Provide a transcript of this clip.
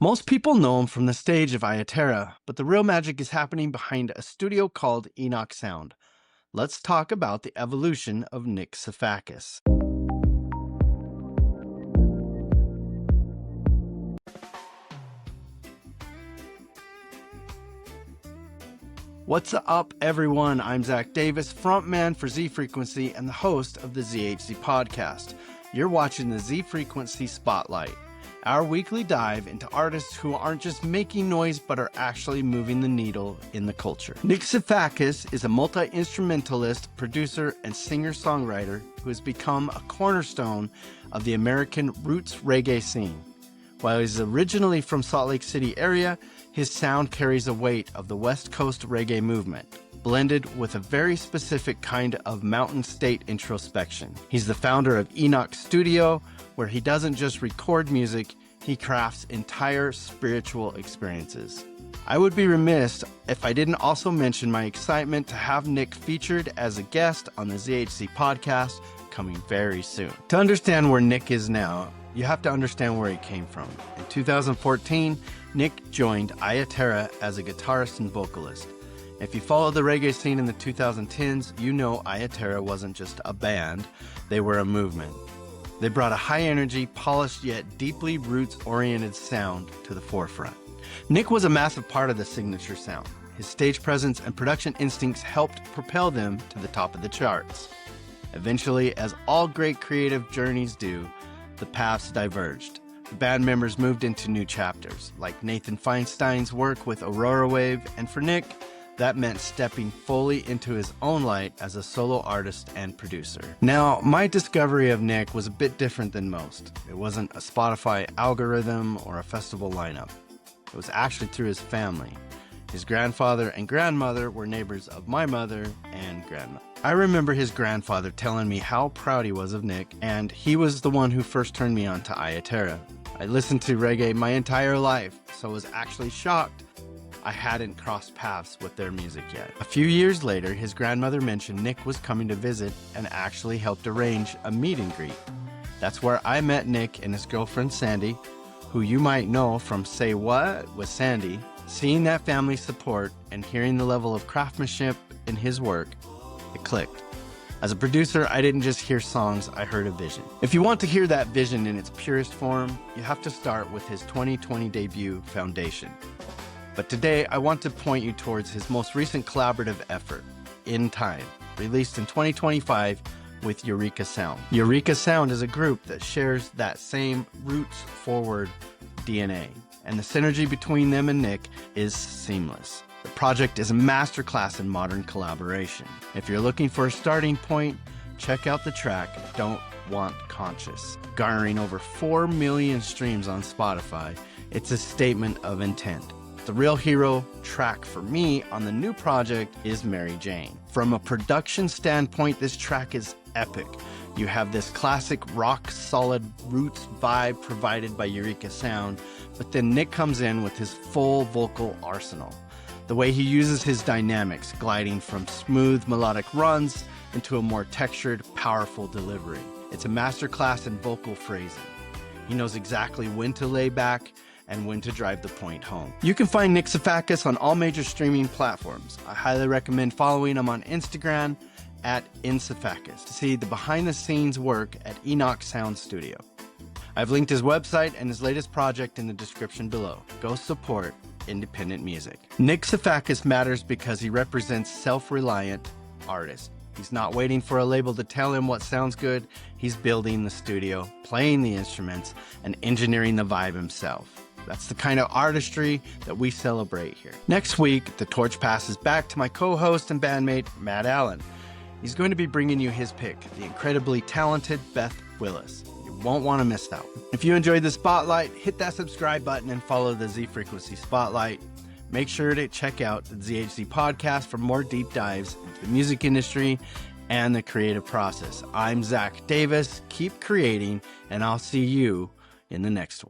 Most people know him from the stage of Iya Terra, but the real magic is happening behind a studio called Enoch Sound. Let's talk about the evolution of Nick Sefakis. What's up, everyone? I'm Zak Davis, frontman for Z Frequency and the host of the ZHZ podcast. You're watching the Z Frequency Spotlight, our weekly dive into artists who aren't just making noise but are actually moving the needle in the culture. Nick Sefakis is a multi-instrumentalist, producer, and singer-songwriter who has become a cornerstone of the American Roots Reggae scene. While he's originally from Salt Lake City area, his sound carries a weight of the West Coast Reggae movement, blended with a very specific kind of mountain state introspection. He's the founder of Enoch Studio, where he doesn't just record music, he crafts entire spiritual experiences. I would be remiss if I didn't also mention my excitement to have Nick featured as a guest on the ZHC podcast coming very soon. To understand where Nick is now, you have to understand where he came from. In 2014, Nick joined Iya Terra as a guitarist and vocalist. If you followed the reggae scene in the 2010s, you know Iya Terra wasn't just a band, they were a movement. They brought a high-energy, polished yet deeply roots-oriented sound to the forefront. Nick was a massive part of the signature sound. His stage presence and production instincts helped propel them to the top of the charts. Eventually, as all great creative journeys do, the paths diverged. The band members moved into new chapters, like Nathan Feinstein's work with Aurora Wave, and for Nick, that meant stepping fully into his own light as a solo artist and producer. Now, my discovery of Nick was a bit different than most. It wasn't a Spotify algorithm or a festival lineup. It was actually through his family. His grandfather and grandmother were neighbors of my mother and grandmother. I remember his grandfather telling me how proud he was of Nick, and he was the one who first turned me on to Iya Terra. I listened to reggae my entire life, so was actually shocked I hadn't crossed paths with their music yet. A few years later, his grandmother mentioned Nick was coming to visit and actually helped arrange a meet and greet. That's where I met Nick and his girlfriend Sandy, who you might know from Say What with Sandy. Seeing that family support and hearing the level of craftsmanship in his work, it clicked. As a producer, I didn't just hear songs, I heard a vision. If you want to hear that vision in its purest form, you have to start with his 2020 debut, Foundation. But today, I want to point you towards his most recent collaborative effort, In Time, released in 2025 with Eureka Sound. Eureka Sound is a group that shares that same roots-forward DNA, and the synergy between them and Nick is seamless. The project is a masterclass in modern collaboration. If you're looking for a starting point, check out the track Don't Want Conscious. Garnering over 4 million streams on Spotify, it's a statement of intent. The real hero track for me on the new project is Mary Jane. From a production standpoint, this track is epic. You have this classic rock-solid roots vibe provided by Eureka Sound, but then Nick comes in with his full vocal arsenal. The way he uses his dynamics, gliding from smooth melodic runs into a more textured, powerful delivery. It's a masterclass in vocal phrasing. He knows exactly when to lay back and when to drive the point home. You can find Nick Sefakis on all major streaming platforms. I highly recommend following him on Instagram @InSefakis to see the behind-the-scenes work at Enoch Sound Studio. I've linked his website and his latest project in the description below. Go support independent music. Nick Sefakis matters because he represents self-reliant artists. He's not waiting for a label to tell him what sounds good. He's building the studio, playing the instruments, and engineering the vibe himself. That's the kind of artistry that we celebrate here. Next week, the torch passes back to my co-host and bandmate, Matt Allen. He's going to be bringing you his pick, the incredibly talented Beth Willis. You won't want to miss out. If you enjoyed the Spotlight, hit that subscribe button and follow the Z Frequency Spotlight. Make sure to check out the ZHC podcast for more deep dives into the music industry and the creative process. I'm Zak Davis. Keep creating, and I'll see you in the next one.